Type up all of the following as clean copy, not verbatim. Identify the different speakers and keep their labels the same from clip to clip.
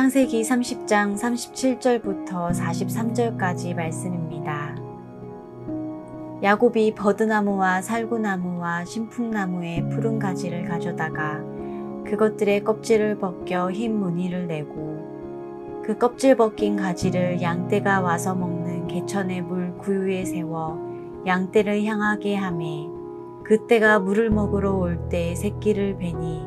Speaker 1: 창세기 30장 37절부터 43절까지 말씀입니다. 야곱이 버드나무와 살구나무와 신풍나무의 푸른 가지를 가져다가 그것들의 껍질을 벗겨 흰 무늬를 내고 그 껍질 벗긴 가지를 양떼가 와서 먹는 개천의 물 구유에 세워 양떼를 향하게 하매 그떼가 물을 먹으러 올 때 새끼를 베니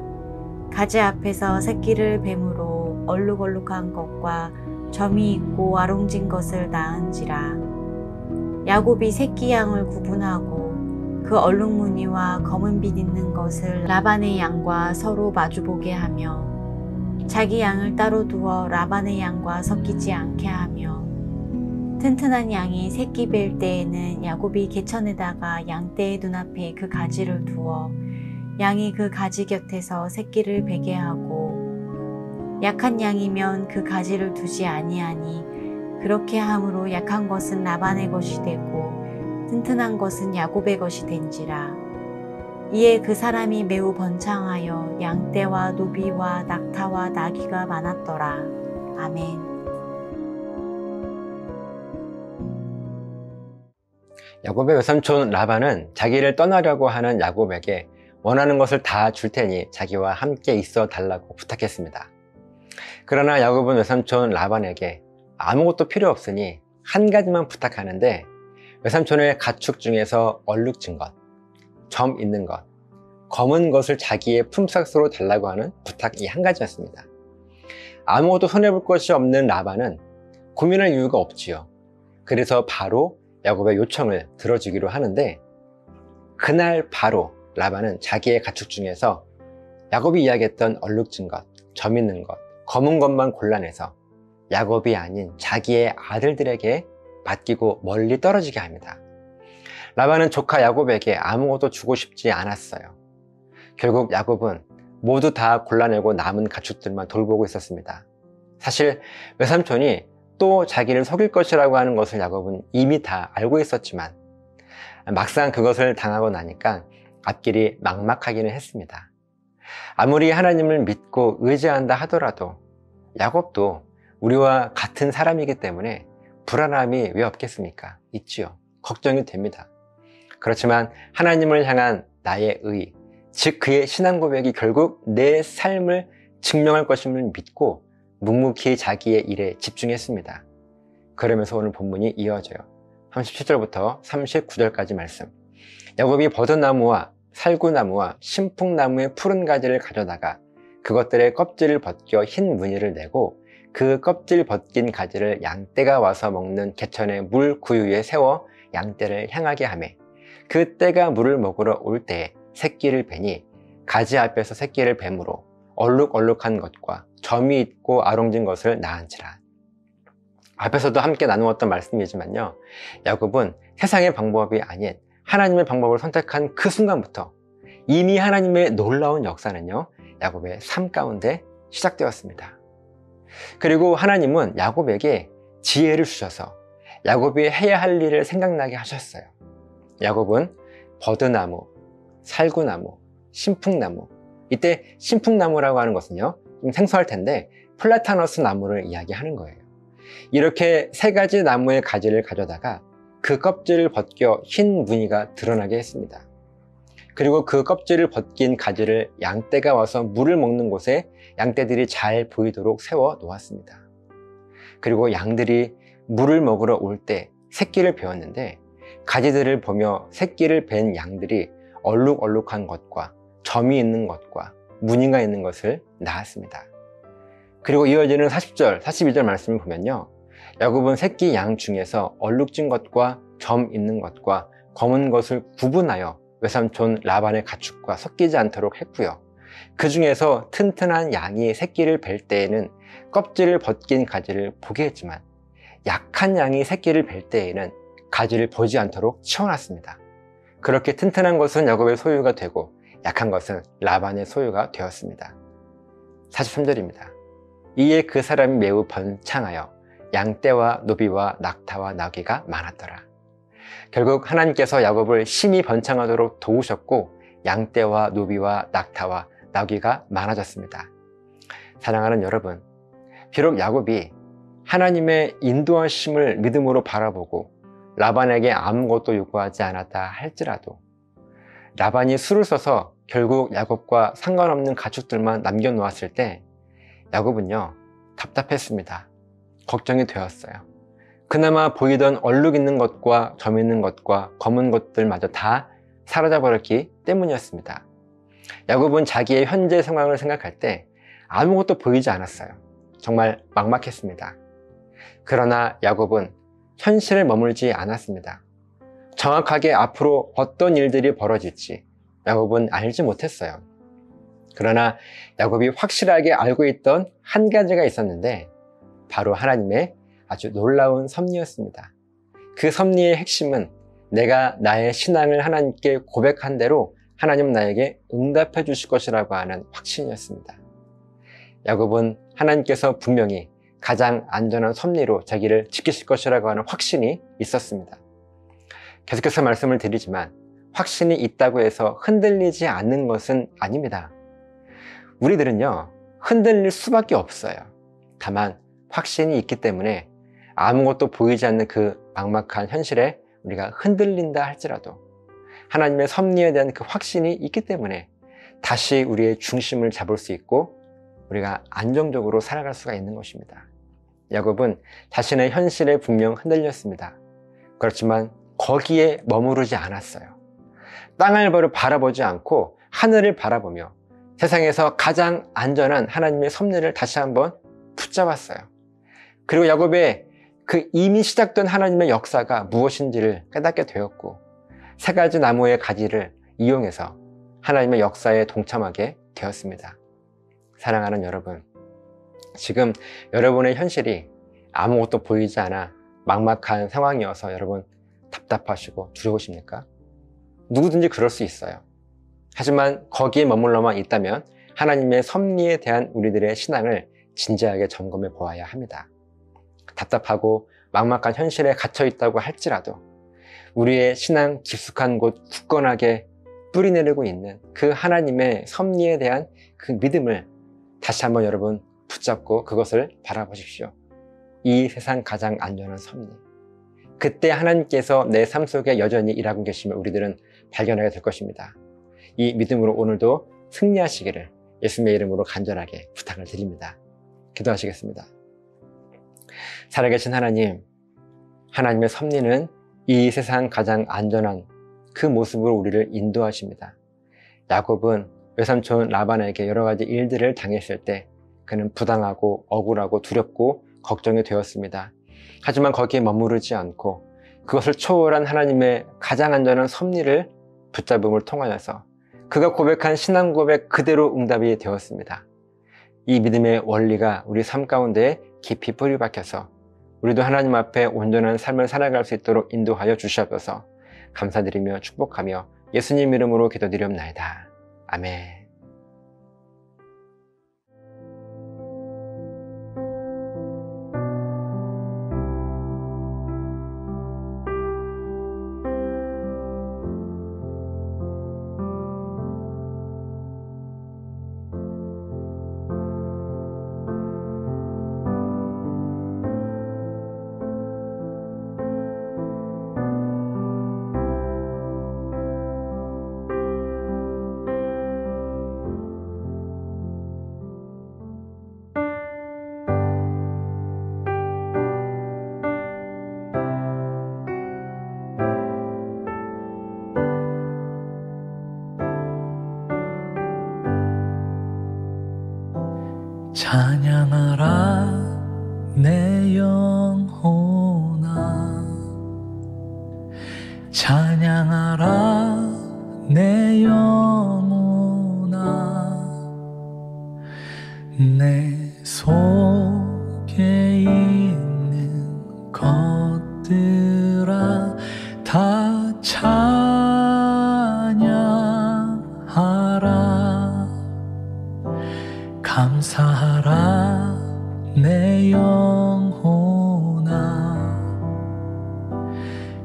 Speaker 1: 가지 앞에서 새끼를 뱀으로 얼룩얼룩한 것과 점이 있고 아롱진 것을 낳은지라. 야곱이 새끼 양을 구분하고 그 얼룩무늬와 검은 빛 있는 것을 라반의 양과 서로 마주보게 하며 자기 양을 따로 두어 라반의 양과 섞이지 않게 하며 튼튼한 양이 새끼 뵐 때에는 야곱이 개천에다가 양떼의 눈앞에 그 가지를 두어 양이 그 가지 곁에서 새끼를 베게 하고 약한 양이면 그 가지를 두지 아니하니 그렇게 함으로 약한 것은 라반의 것이 되고 튼튼한 것은 야곱의 것이 된지라. 이에 그 사람이 매우 번창하여 양떼와 노비와 낙타와 나귀가 많았더라. 아멘.
Speaker 2: 야곱의 외삼촌 라반은 자기를 떠나려고 하는 야곱에게 원하는 것을 다 줄 테니 자기와 함께 있어 달라고 부탁했습니다. 그러나 야곱은 외삼촌 라반에게 아무것도 필요 없으니 한 가지만 부탁하는데 외삼촌의 가축 중에서 얼룩진 것, 점 있는 것, 검은 것을 자기의 품삯으로 달라고 하는 부탁이 한 가지였습니다. 아무것도 손해볼 것이 없는 라반은 고민할 이유가 없지요. 그래서 바로 야곱의 요청을 들어주기로 하는데 그날 바로 라반은 자기의 가축 중에서 야곱이 이야기했던 얼룩진 것, 점 있는 것, 검은 것만 골라내서 야곱이 아닌 자기의 아들들에게 맡기고 멀리 떨어지게 합니다. 라반은 조카 야곱에게 아무것도 주고 싶지 않았어요. 결국 야곱은 모두 다 골라내고 남은 가축들만 돌보고 있었습니다. 사실 외삼촌이 또 자기를 속일 것이라고 하는 것을 야곱은 이미 다 알고 있었지만 막상 그것을 당하고 나니까 앞길이 막막하기는 했습니다. 아무리 하나님을 믿고 의지한다 하더라도 야곱도 우리와 같은 사람이기 때문에 불안함이 왜 없겠습니까? 있지요. 걱정이 됩니다. 그렇지만 하나님을 향한 나의 의, 즉 그의 신앙 고백이 결국 내 삶을 증명할 것임을 믿고 묵묵히 자기의 일에 집중했습니다. 그러면서 오늘 본문이 이어져요. 37절부터 39절까지 말씀. 야곱이 버드나무와 살구나무와 신풍나무의 푸른 가지를 가져다가 그것들의 껍질을 벗겨 흰 무늬를 내고 그 껍질 벗긴 가지를 양떼가 와서 먹는 개천의 물 구유에 세워 양떼를 향하게 하매 그 떼가 물을 먹으러 올 때에 새끼를 베니 가지 앞에서 새끼를 뱀으로 얼룩얼룩한 것과 점이 있고 아롱진 것을 낳은지라. 앞에서도 함께 나누었던 말씀이지만요, 야곱은 세상의 방법이 아닌 하나님의 방법을 선택한 그 순간부터 이미 하나님의 놀라운 역사는요, 야곱의 삶 가운데 시작되었습니다. 그리고 하나님은 야곱에게 지혜를 주셔서 야곱이 해야 할 일을 생각나게 하셨어요. 야곱은 버드나무, 살구나무, 신풍나무, 이때 신풍나무라고 하는 것은요, 좀 생소할 텐데 플라타너스 나무를 이야기하는 거예요. 이렇게 세 가지 나무의 가지를 가져다가 그 껍질을 벗겨 흰 무늬가 드러나게 했습니다. 그리고 그 껍질을 벗긴 가지를 양떼가 와서 물을 먹는 곳에 양떼들이 잘 보이도록 세워 놓았습니다. 그리고 양들이 물을 먹으러 올 때 새끼를 베었는데 가지들을 보며 새끼를 벤 양들이 얼룩얼룩한 것과 점이 있는 것과 무늬가 있는 것을 낳았습니다. 그리고 이어지는 40절, 42절 말씀을 보면요, 야곱은 새끼 양 중에서 얼룩진 것과 점 있는 것과 검은 것을 구분하여 외삼촌 라반의 가축과 섞이지 않도록 했고요. 그 중에서 튼튼한 양이 새끼를 뵐 때에는 껍질을 벗긴 가지를 보게 했지만 약한 양이 새끼를 뵐 때에는 가지를 보지 않도록 치워놨습니다. 그렇게 튼튼한 것은 야곱의 소유가 되고 약한 것은 라반의 소유가 되었습니다. 43절입니다. 이에 그 사람이 매우 번창하여 양떼와 노비와 낙타와 나귀가 많았더라. 결국 하나님께서 야곱을 심히 번창하도록 도우셨고 양떼와 노비와 낙타와 나귀가 많아졌습니다. 사랑하는 여러분, 비록 야곱이 하나님의 인도하심을 믿음으로 바라보고 라반에게 아무것도 요구하지 않았다 할지라도 라반이 수를 써서 결국 야곱과 상관없는 가축들만 남겨놓았을 때 야곱은요 답답했습니다. 걱정이 되었어요. 그나마 보이던 얼룩 있는 것과 점 있는 것과 검은 것들마저 다 사라져 버렸기 때문이었습니다. 야곱은 자기의 현재 상황을 생각할 때 아무것도 보이지 않았어요. 정말 막막했습니다. 그러나 야곱은 현실에 머물지 않았습니다. 정확하게 앞으로 어떤 일들이 벌어질지 야곱은 알지 못했어요. 그러나 야곱이 확실하게 알고 있던 한 가지가 있었는데 바로 하나님의 아주 놀라운 섭리였습니다. 그 섭리의 핵심은 내가 나의 신앙을 하나님께 고백한 대로 하나님 나에게 응답해 주실 것이라고 하는 확신이었습니다. 야곱은 하나님께서 분명히 가장 안전한 섭리로 자기를 지키실 것이라고 하는 확신이 있었습니다. 계속해서 말씀을 드리지만 확신이 있다고 해서 흔들리지 않는 것은 아닙니다. 우리들은요 흔들릴 수밖에 없어요. 다만 확신이 있기 때문에 아무것도 보이지 않는 그 막막한 현실에 우리가 흔들린다 할지라도 하나님의 섭리에 대한 그 확신이 있기 때문에 다시 우리의 중심을 잡을 수 있고 우리가 안정적으로 살아갈 수가 있는 것입니다. 야곱은 자신의 현실에 분명 흔들렸습니다. 그렇지만 거기에 머무르지 않았어요. 땅을 바라보지 않고 하늘을 바라보며 세상에서 가장 안전한 하나님의 섭리를 다시 한번 붙잡았어요. 그리고 야곱의 그 이미 시작된 하나님의 역사가 무엇인지를 깨닫게 되었고 세 가지 나무의 가지를 이용해서 하나님의 역사에 동참하게 되었습니다. 사랑하는 여러분, 지금 여러분의 현실이 아무것도 보이지 않아 막막한 상황이어서 여러분 답답하시고 두려우십니까? 누구든지 그럴 수 있어요. 하지만 거기에 머물러만 있다면 하나님의 섭리에 대한 우리들의 신앙을 진지하게 점검해 보아야 합니다. 답답하고 막막한 현실에 갇혀 있다고 할지라도 우리의 신앙 깊숙한 곳 굳건하게 뿌리내리고 있는 그 하나님의 섭리에 대한 그 믿음을 다시 한번 여러분 붙잡고 그것을 바라보십시오. 이 세상 가장 안전한 섭리. 그때 하나님께서 내 삶 속에 여전히 일하고 계시면 우리들은 발견하게 될 것입니다. 이 믿음으로 오늘도 승리하시기를 예수님의 이름으로 간절하게 부탁을 드립니다. 기도하시겠습니다. 살아계신 하나님, 하나님의 섭리는 이 세상 가장 안전한 그 모습으로 우리를 인도하십니다. 야곱은 외삼촌 라반에게 여러 가지 일들을 당했을 때 그는 부당하고 억울하고 두렵고 걱정이 되었습니다. 하지만 거기에 머무르지 않고 그것을 초월한 하나님의 가장 안전한 섭리를 붙잡음을 통하여서 그가 고백한 신앙 고백 그대로 응답이 되었습니다. 이 믿음의 원리가 우리 삶 가운데 깊이 뿌리 박혀서 우리도 하나님 앞에 온전한 삶을 살아갈 수 있도록 인도하여 주시옵소서. 감사드리며 축복하며 예수님 이름으로 기도드리옵나이다. 아멘.
Speaker 3: 찬양하라 내 영혼아, 찬양하라 내 영혼아, 내 속에 있는 것들아 다 찬양하라. 감사하라 내 영혼아,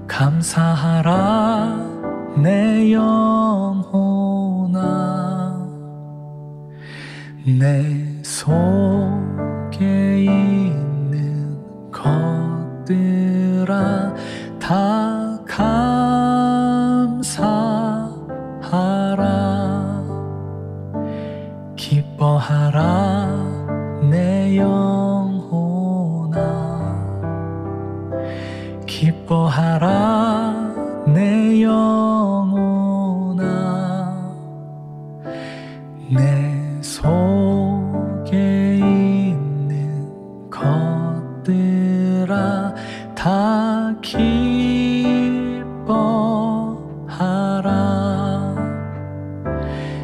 Speaker 3: 감사하라 내 영혼아, 내 속에 있는 것들아 다 감사하라. 기뻐하라 내 영혼아. 기뻐하라 내 영혼아. 내 속에 있는 것들아 다 기뻐하라.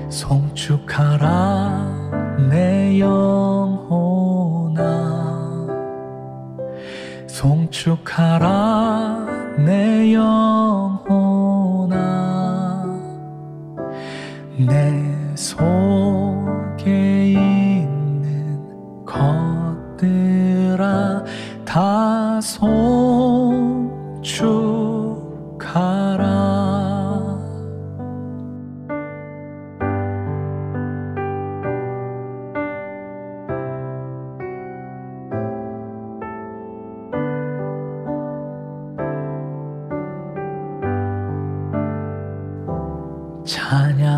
Speaker 3: 송축하라 내 영혼아. 송축하라 내 영혼아. 내 속에 있는 것들아 다 송축하라.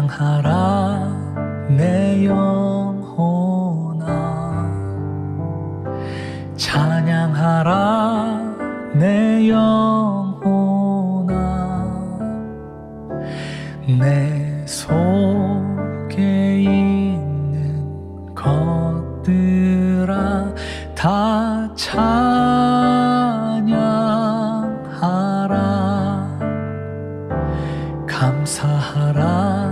Speaker 3: 찬양하라 내 영혼아. 찬양하라 내 영혼아. 내 속에 있는 것들아 다 찬양하라. 감사하라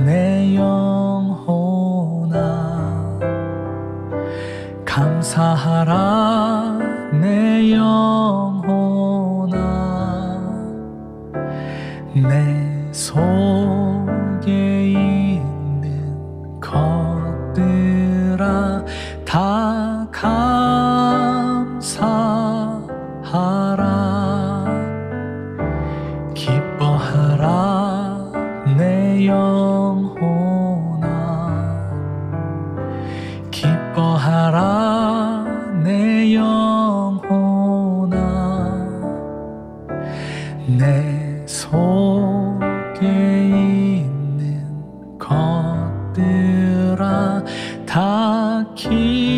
Speaker 3: 내 영혼아. 감사하라 내 영혼아. 내 속에 있는 것들아 다 감사하라. 기뻐하라 내 영혼아. 기뻐하라 내 영혼아. 내 속에 있는 것들아 다 기뻐하라.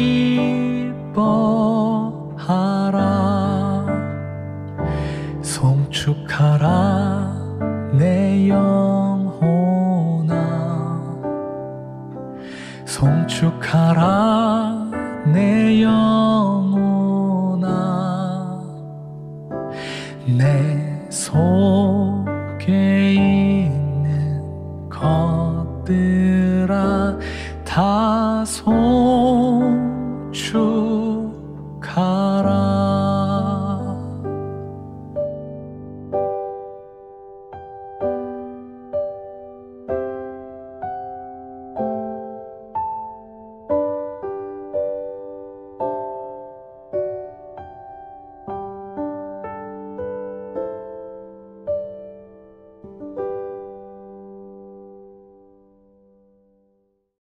Speaker 3: 송축하라 내 영혼아. 송축하라 내 영혼아. 내 속에 있는 것들아 다 송축하라.